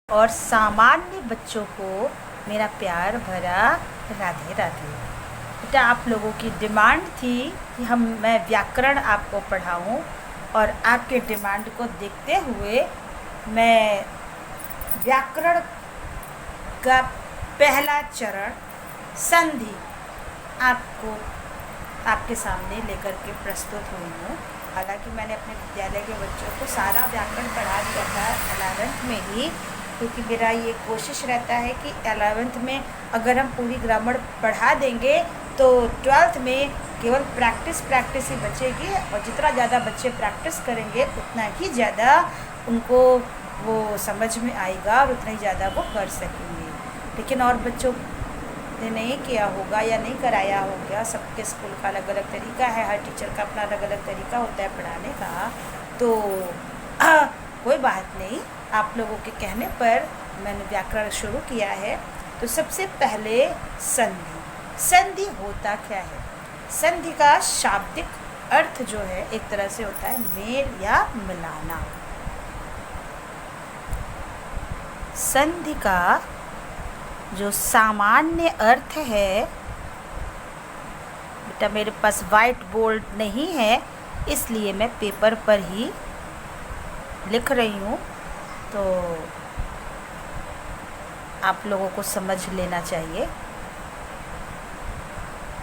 और सामान्य बच्चों को मेरा प्यार भरा राधे राधे। बेटा, आप लोगों की डिमांड थी कि मैं व्याकरण आपको पढ़ाऊं और आपके डिमांड को देखते हुए मैं व्याकरण का पहला चरण संधि आपके सामने लेकर के प्रस्तुत हुई हूँ। हालांकि मैंने अपने विद्यालय के बच्चों को सारा व्याकरण पढ़ा दिया था 11th में ही, क्योंकि मेरा ये कोशिश रहता है कि 11th में अगर हम पूरी ग्रामर पढ़ा देंगे तो 12th में केवल प्रैक्टिस ही बचेगी, और जितना ज़्यादा बच्चे प्रैक्टिस करेंगे उतना ही ज़्यादा उनको वो समझ में आएगा और उतना ही ज़्यादा वो कर सकेंगे। लेकिन और बच्चों ने नहीं किया होगा या नहीं कराया होगा, सबके स्कूल का अलग अलग तरीका है, हर टीचर का अपना अलग अलग तरीका होता है पढ़ाने का, तो कोई बात नहीं। आप लोगों के कहने पर मैंने व्याकरण शुरू किया है। तो सबसे पहले संधि होता क्या है? संधि का शाब्दिक अर्थ जो है एक तरह से होता है मेल या मिलाना। संधि का जो सामान्य अर्थ है, बेटा मेरे पास वाइट बोर्ड नहीं है इसलिए मैं पेपर पर ही लिख रही हूँ, तो आप लोगों को समझ लेना चाहिए।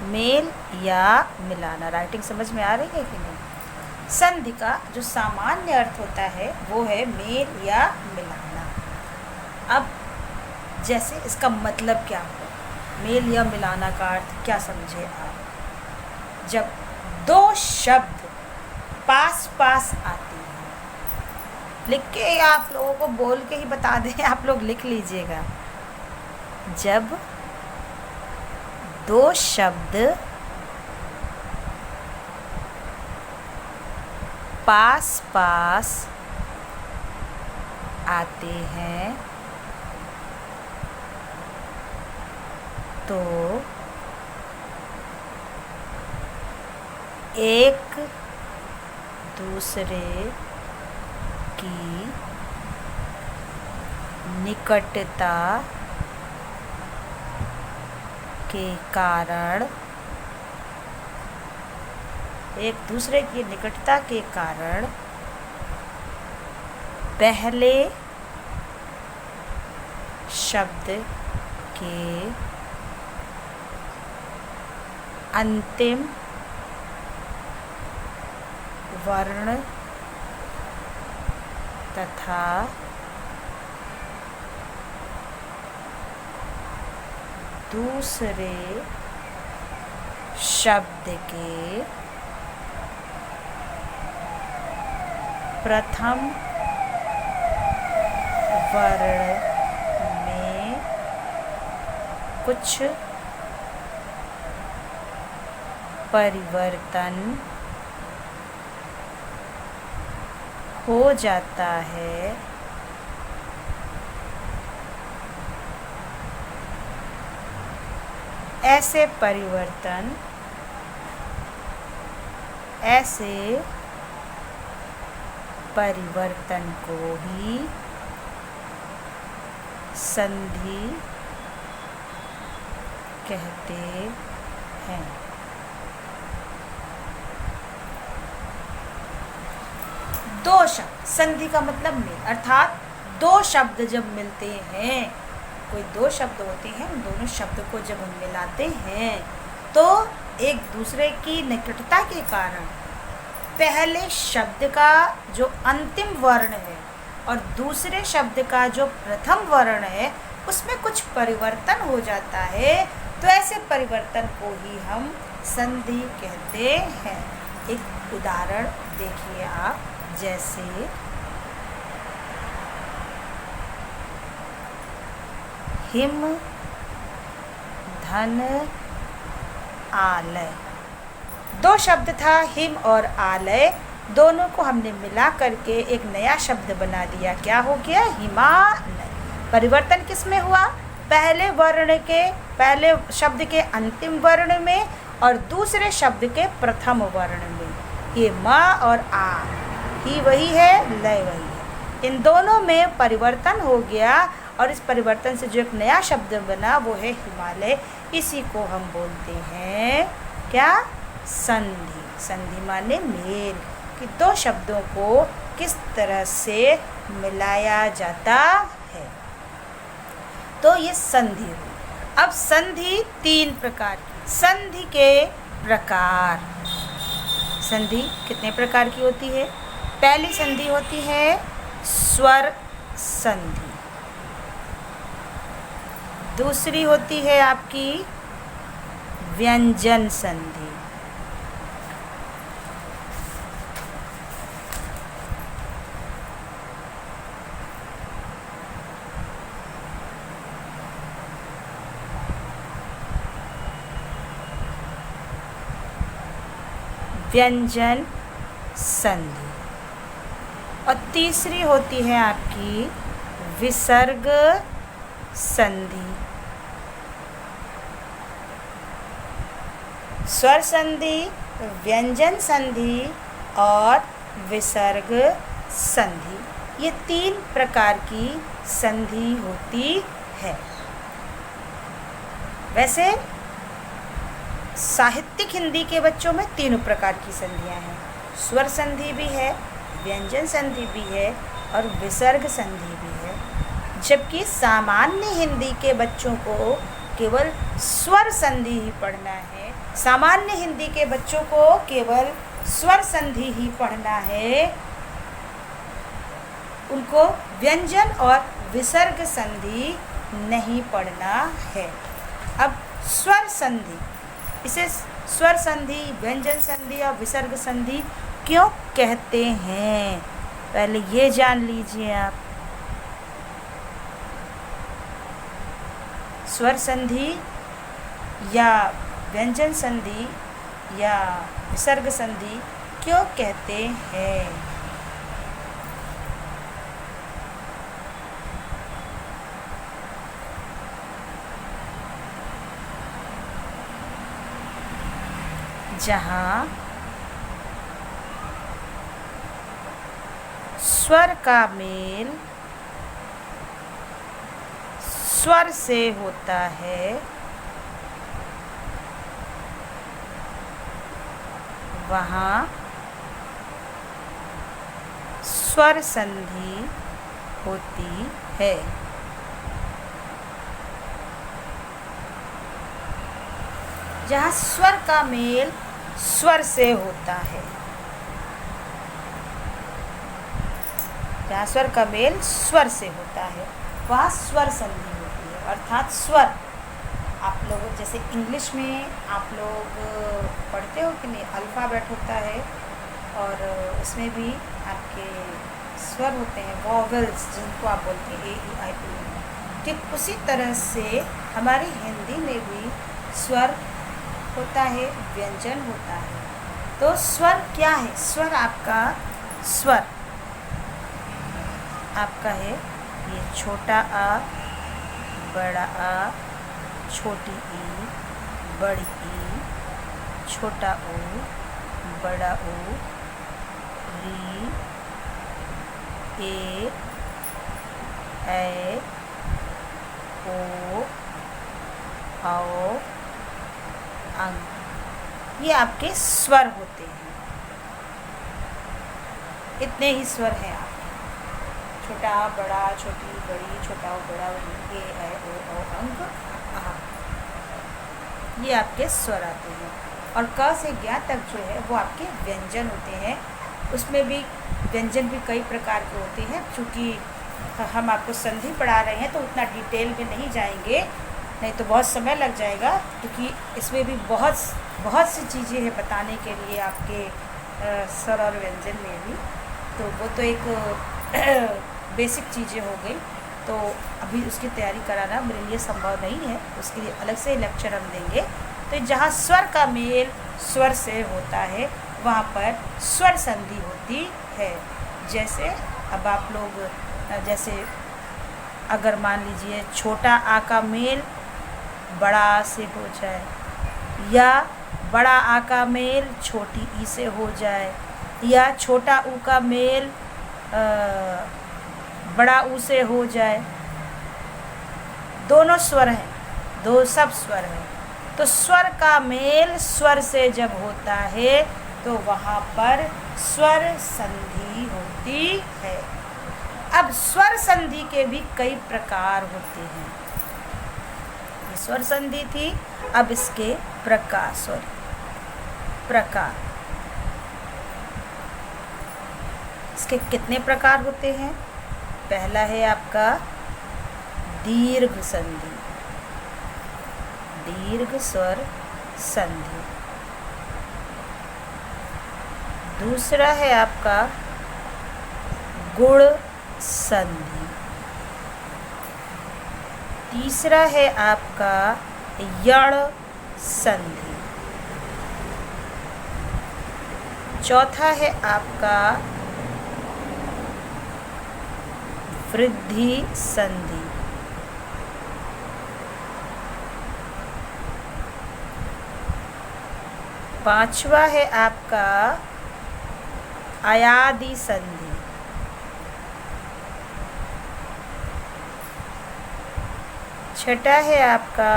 मेल या मिलाना, राइटिंग समझ में आ रही है कि नहीं? संधि का जो सामान्य अर्थ होता है वो है मेल या मिलाना। अब जैसे इसका मतलब क्या हो, मेल या मिलाना का अर्थ क्या समझे आप? जब दो शब्द पास आते हैं, लिख के आप लोगों को बोल के ही बता दें, आप लोग लिख लीजिएगा। जब दो शब्द पास आते हैं तो एक दूसरे की निकटता के कारण पहले शब्द के अंतिम वर्ण तथा दूसरे शब्द के प्रथम वर्ण में कुछ परिवर्तन हो जाता है, ऐसे परिवर्तन को ही संधि कहते हैं। दो शब्द, संधि का मतलब मेल, अर्थात दो शब्द जब मिलते हैं, कोई दो शब्द होते हैं, उन दोनों शब्द को जब हम मिलाते हैं तो एक दूसरे की निकटता के कारण पहले शब्द का जो अंतिम वर्ण है और दूसरे शब्द का जो प्रथम वर्ण है उसमें कुछ परिवर्तन हो जाता है, तो ऐसे परिवर्तन को ही हम संधि कहते हैं। एक उदाहरण देखिए आप, जैसे हिम धन आलय, दो शब्द था हिम और आलय, दोनों को हमने मिला करके एक नया शब्द बना दिया। क्या हो गया? हिमालय। परिवर्तन किस में हुआ? पहले शब्द के अंतिम वर्ण में और दूसरे शब्द के प्रथम वर्ण में। ये म और आ ही वही है, लय वही है। इन दोनों में परिवर्तन हो गया और इस परिवर्तन से जो एक नया शब्द बना वो है हिमालय। इसी को हम बोलते हैं क्या? संधि। संधि माने मेल, कि दो शब्दों को किस तरह से मिलाया जाता है। तो ये संधि हुई। अब संधि 3 प्रकार की। संधि के प्रकार। संधि कितने प्रकार की होती है? पहली संधि होती है स्वर संधि। दूसरी होती है आपकी व्यंजन संधि। व्यंजन संधि। और तीसरी होती है आपकी विसर्ग संधि। स्वर संधि, व्यंजन संधि और विसर्ग संधि, ये 3 प्रकार की संधि होती है। वैसे साहित्यिक हिंदी के बच्चों में 3 प्रकार की संधियां हैं। स्वर संधि भी है, व्यंजन संधि भी है और विसर्ग संधि भी है। जबकि सामान्य हिंदी के बच्चों को केवल स्वर संधि ही पढ़ना है। सामान्य हिंदी के बच्चों को केवल स्वर संधि ही पढ़ना है। उनको व्यंजन और विसर्ग संधि नहीं पढ़ना है। अब स्वर संधि, इसे स्वर संधि, व्यंजन संधि और विसर्ग संधि क्यों कहते हैं, पहले ये जान लीजिए आप। स्वर संधि या व्यंजन संधि या विसर्ग संधि क्यों कहते हैं? जहाँ स्वर का मेल स्वर से होता है, वहाँ स्वर संधि होती है। जहाँ स्वर का मेल स्वर से होता है, जहाँ स्वर का मेल स्वर से होता है वहाँ स्वर संधि होती है। अर्थात स्वर, आप लोग जैसे इंग्लिश में आप लोग पढ़ते हो कि नहीं, अल्फ़ाबेट होता है और उसमें भी आपके स्वर होते हैं, वॉवेल्स जिनको आप बोलते हैं A, E, I, O। ठीक उसी तरह से हमारी हिंदी में भी स्वर होता है, व्यंजन होता है। तो स्वर क्या है? स्वर आपका है ये छोटा आ, बड़ा आ, छोटी ई, बड़ी ई, छोटा ओ, बड़ा ओ, री, ए, ऐ, ओ, आओ, अंग, ये आपके स्वर होते हैं। इतने ही स्वर हैं आपके, छोटा आ, बड़ा, छोटी, बड़ी, छोटा ओ, बड़ा ओ, ए, ऐ, ओ, अंग, आ, ये आपके स्वर आते हैं। और क से ज्ञ तक जो है वो आपके व्यंजन होते हैं। उसमें भी व्यंजन भी कई प्रकार के होते हैं। चूँकि हम आपको संधि पढ़ा रहे हैं तो उतना डिटेल में नहीं जाएंगे, नहीं तो बहुत समय लग जाएगा, क्योंकि इसमें भी बहुत सी चीज़ें हैं बताने के लिए आपके स्वर और व्यंजन में भी। तो वो तो एक बेसिक चीज़ें हो गई, तो अभी उसकी तैयारी कराना मेरे लिए संभव नहीं है, उसके लिए अलग से लेक्चर हम देंगे। तो जहाँ स्वर का मेल स्वर से होता है वहाँ पर स्वर संधि होती है। जैसे अब आप लोग, जैसे अगर मान लीजिए छोटा आ का मेल बड़ा आ से हो जाए, या बड़ा आ का मेल छोटी ई से हो जाए, या छोटा ऊ का मेल बड़ा ऊ से हो जाए, दोनों स्वर हैं, दो सब स्वर हैं। तो स्वर का मेल स्वर से जब होता है तो वहाँ पर स्वर संधि होती है। अब स्वर संधि के भी कई प्रकार होते हैं। ये स्वर संधि थी, अब इसके प्रकार इसके कितने प्रकार होते हैं? पहला है आपका दीर्घ संधि, दीर्घ स्वर संधि। दूसरा है आपका गुण संधि। तीसरा है आपका यण संधि। चौथा है आपका वृद्धि संधि। पांचवा है आपका अयादि संधि। छठा है आपका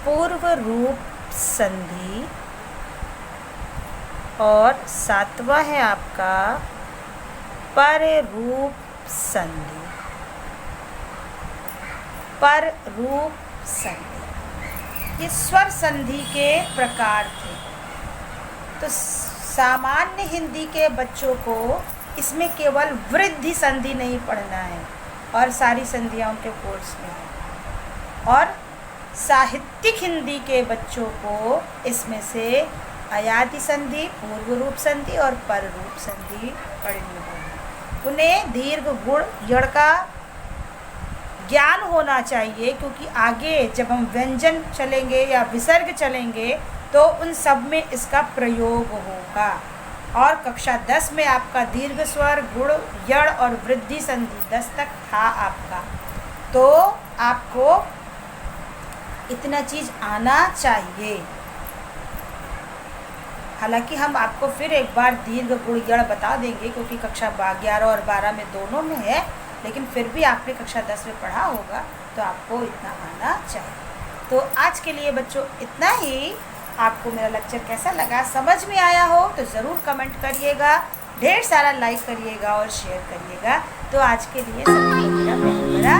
पूर्व रूप संधि और सातवां है आपका पर रूप संधि। पर रूप संधि, ये स्वर संधि के प्रकार थे। तो सामान्य हिंदी के बच्चों को इसमें केवल वृद्धि संधि नहीं पढ़ना है और सारी संधियाँ उनके कोर्स में है। और साहित्यिक हिंदी के बच्चों को इसमें से अयादि संधि, पूर्व रूप संधि और पर रूप संधि पढ़नी होगी। उन्हें दीर्घ गुण यण का ज्ञान होना चाहिए, क्योंकि आगे जब हम व्यंजन चलेंगे या विसर्ग चलेंगे तो उन सब में इसका प्रयोग होगा। और कक्षा 10 में आपका दीर्घ स्वर, गुण, यण और वृद्धि संधि 10 तक था आपका। तो आपको इतना चीज़ आना चाहिए। हालांकि हम आपको फिर एक बार दीर्घ गुण यण बता देंगे, क्योंकि कक्षा 11 और 12 में दोनों में है, लेकिन फिर भी आपने कक्षा 10 में पढ़ा होगा तो आपको इतना आना चाहिए। तो आज के लिए बच्चों इतना ही। आपको मेरा लेक्चर कैसा लगा, समझ में आया हो तो ज़रूर कमेंट करिएगा, ढेर सारा लाइक करिएगा और शेयर करिएगा। तो आज के लिए सभी को मेरा प्यार भरा